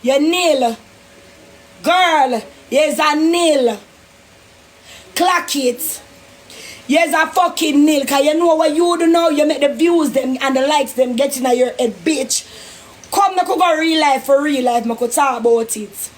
yo. You nil. Girl, here's a nil. Clock it. Here's a fucking nil. Cause you know what you do now? You make the views them and the likes them getting at your head, bitch. Come, me could go real life for real life. Me could talk about it.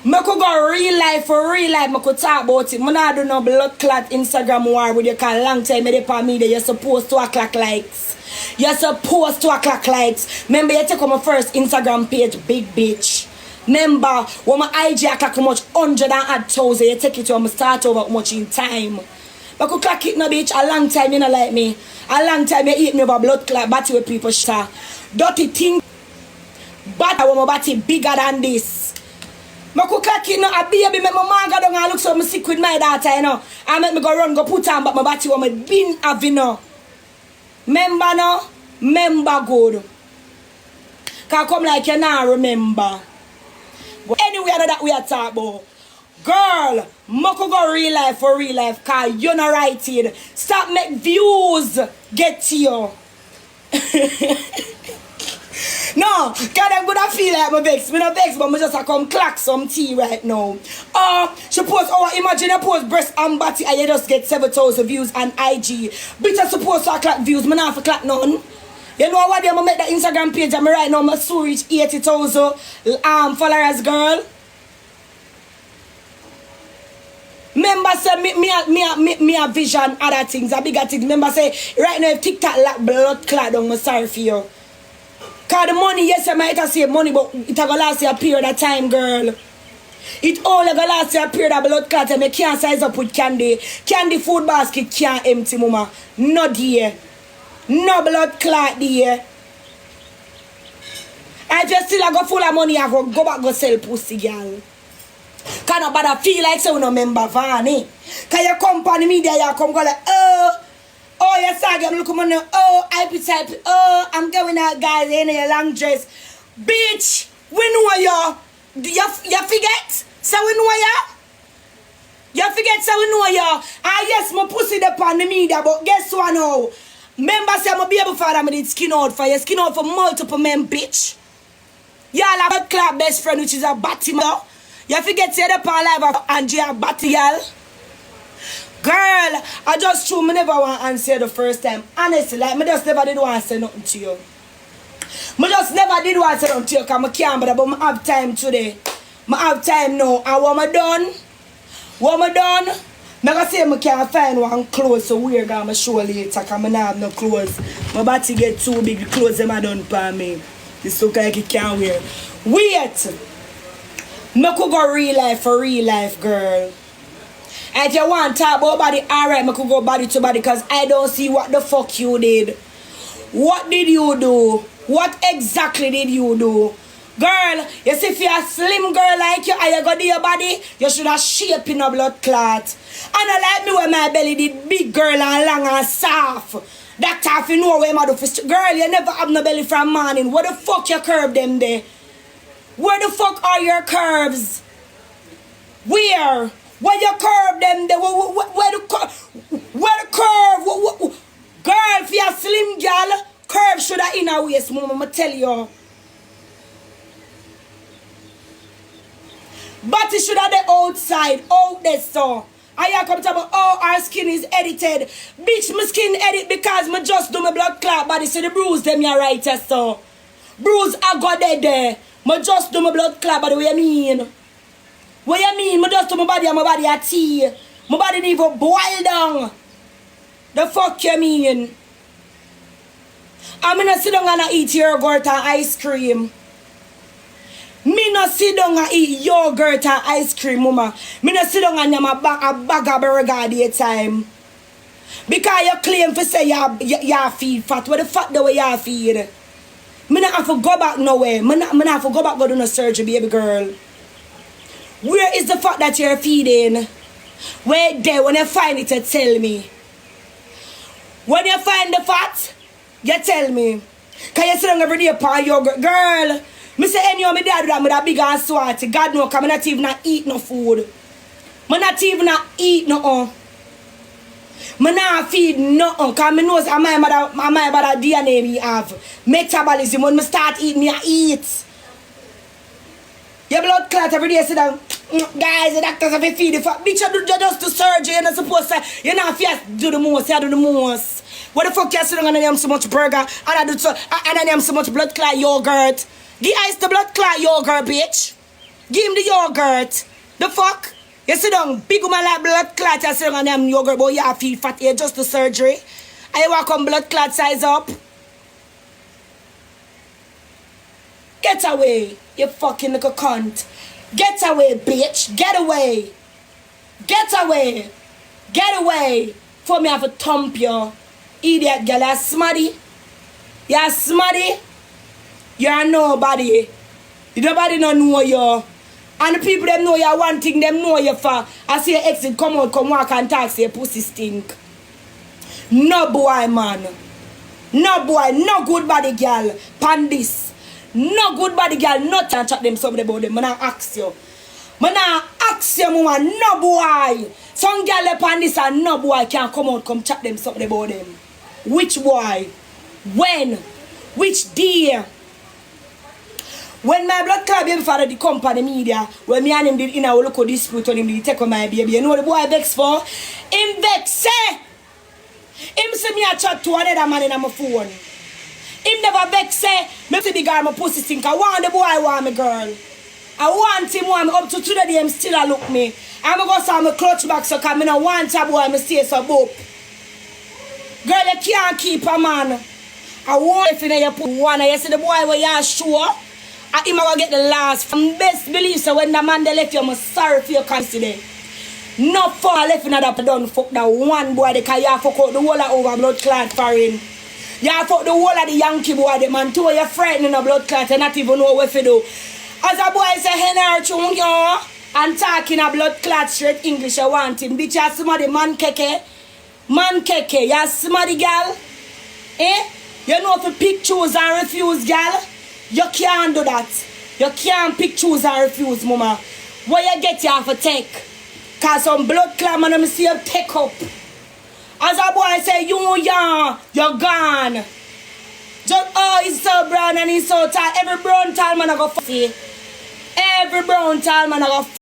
Me could go real life for real life. Me could talk about it. Me not do no blood clot Instagram war with you. Cause long time me dey for me you're supposed to clock likes. You're supposed to clock likes. Remember you take on my first Instagram page, big bitch. Remember when my IG clock how much 100,000. You take it to me start over how much in time. I could clock it no bitch. A long time you know like me. A long time you eat me over blood clot batty with people shit. Dirty thing. But I want my body bigger than this. I could clock it no a baby make my man go down and look so I'm sick with my daughter, you know. I make me go run, go put on but my body want me been having no. Remember no? Remember good. Can come like you now remember. But anyway that we are talking about. Girl, moko go real life for real life cause you're not righted. Stop make views get to you. No, cause I'm gonna feel like my vex. Me not vex, but me just a come clock some tea right now. She post imagine you post breast and body and you just get 7,000 views on IG. Bitch, I supposed to clock views, me not for clock none. You know what? I'm gonna make the Instagram page and me right now, my so reach 80,000 followers, girl. Remember say me a vision other things, a bigger things. Remember say right now if TikTok like blood clot down, I'm sorry for you. Cause the money, yes, I might have saved money, but it gonna last you a period of time, girl. It only gonna last you a period of blood clot and you can't size up with Khandy. Khandy food basket can't empty, mama. No dear. No blood clot dear. I just still I go full of money, I go back go sell pussy, girl. Cause nobody feel like so no member Ivany. Cause you come on the media, you come go like, oh, yes, I'm looking on the, I'm going out, guys, in a long dress. Bitch, we know you. You forget? So we know you? You forget, so we know you. Yes, my pussy up on the media, but guess what now? Remember, say I'm a baby father, I did skin out for you. Skin out for multiple men, bitch. Y'all have a club best friend, which is a batty, man. You forget, say the part live of Andrea Batty, y'all. Girl, I just true, me never want to answer the first time. Honestly, like, me just never did want to say nothing to you. Me just never did want to say nothing to you because I can't, but I have time today. I have time now. And what I done? What I done? I can say I can't find one clothes so weird I'm show later because I don't have no clothes. My body get too big, the clothes them I done for me. This look like it can't wear. Wait! I could go real life for real life, girl. If you want to talk about body, alright, I could go body to body because I don't see what the fuck you did. What did you do? What exactly did you do? Girl, you see if you're a slim girl like you and you go to your body, you should have shape in a blood clot. And I like me when my belly did big girl and long and soft. That if you know where I do for girl, you never have no belly from morning. Where the fuck you curve them there? Where the fuck are your curves? Where? Where you curve them there? Where the curve? Girl, if you're a slim girl, curve should have in a waist, mama, I tell you. But it should have the outside, out there, so. And you come to me, oh, our skin is edited. Bitch, my skin edit because I just do my blood clot body, so the bruise them you right, so. Bruise I got there. I just do my blood clot body, what you mean? What you mean? I just do my body and my body a tea. My body need to boil down. The fuck you mean? I'm gonna sit down and eat yogurt and ice cream. Me not sit down and eat yogurt and ice cream, mama. Me not sit down and eat a bag of burger at the time. Because you claim to say you feed fat. What the fuck the way you feed? Me not have to go back nowhere. Me not have to go back go do no surgery, baby girl. Where is the fat that you're feeding? Where there when you find it, you tell me. When you find the fat, you tell me. Can you sit down every day upon yogurt? Girl, me say any of my dad do that with a big ass swat. God know, because I not even eat no food. I not even eat no. I not feed nothing. Because I know my mother DNA me have. Metabolism. When I start eating, I eat. Your blood clot every day, sit down. Guys, the doctors have to feed you. Bitch, you just do surgery. You're not supposed to. You're not fast do the most. You do the most. What the fuck you sitting and I am so much burger and I do so and I am so much blood clot yogurt. Give Ice the blood clot yogurt, bitch. Give him the yogurt. The fuck? You sit down, big woman like blood clot, you sit down and them yogurt, but you feel fat here just the surgery. And you walk on blood clot size up. Get away, you fucking little cunt. Get away, bitch. Get away. Get away. Get away. For me have a thump you. Idiot girl, you're smutty. You're smutty. You're nobody. Nobody don't know you. And the people them know you one thing, them know you for. I see your exit come out, come walk and talk, say your pussy stink. No boy, man. No boy, no good body girl. Pandis. No good body girl, not to chat them somebody about them. I'm not ask you. I'm not ask you, woman, no boy. Some girl upon this and no boy can come out, come chat them something about them. Which boy? When? Which day? When my blood clot baby father the company media, when me and him did in a local dispute on him did take on my baby. You know the boy vex for? Him vex say. Him say me a chat to another man in my phone. Him never vex say, me see the girl my pussy stink. I want the boy, I want me girl. I want him one up to today him still a look me. I'm going to go my clutch back so I don't want a boy, I stay so boop. Girl, you can't keep a man. I want if you put one. You see the boy where you're sure. I him going to get the last. From best belief, so when the man they left you, I'm sorry for your consider. Not for left in that done fuck that one boy because you fuck out the whole of over blood clot for him. You fuck the whole of the Yankee boy, the man too, you're frightened in a blood clot and not even know what to do. As a boy say, henna chung yo, and talking a blood clot straight English, I want him. Bitch, you somebody man keke. Man keke, you somebody gal. Eh? You know if you pick, choose and refuse, gal. You can't do that. You can't pick, choose and refuse, mama. What you get, you have to take. Cause some blood clot, man, I'm see you take up. As a boy say, you're gone. Just, oh, he's so brown and he's so tall. Every brown tall man I go see. Every brown tall man I go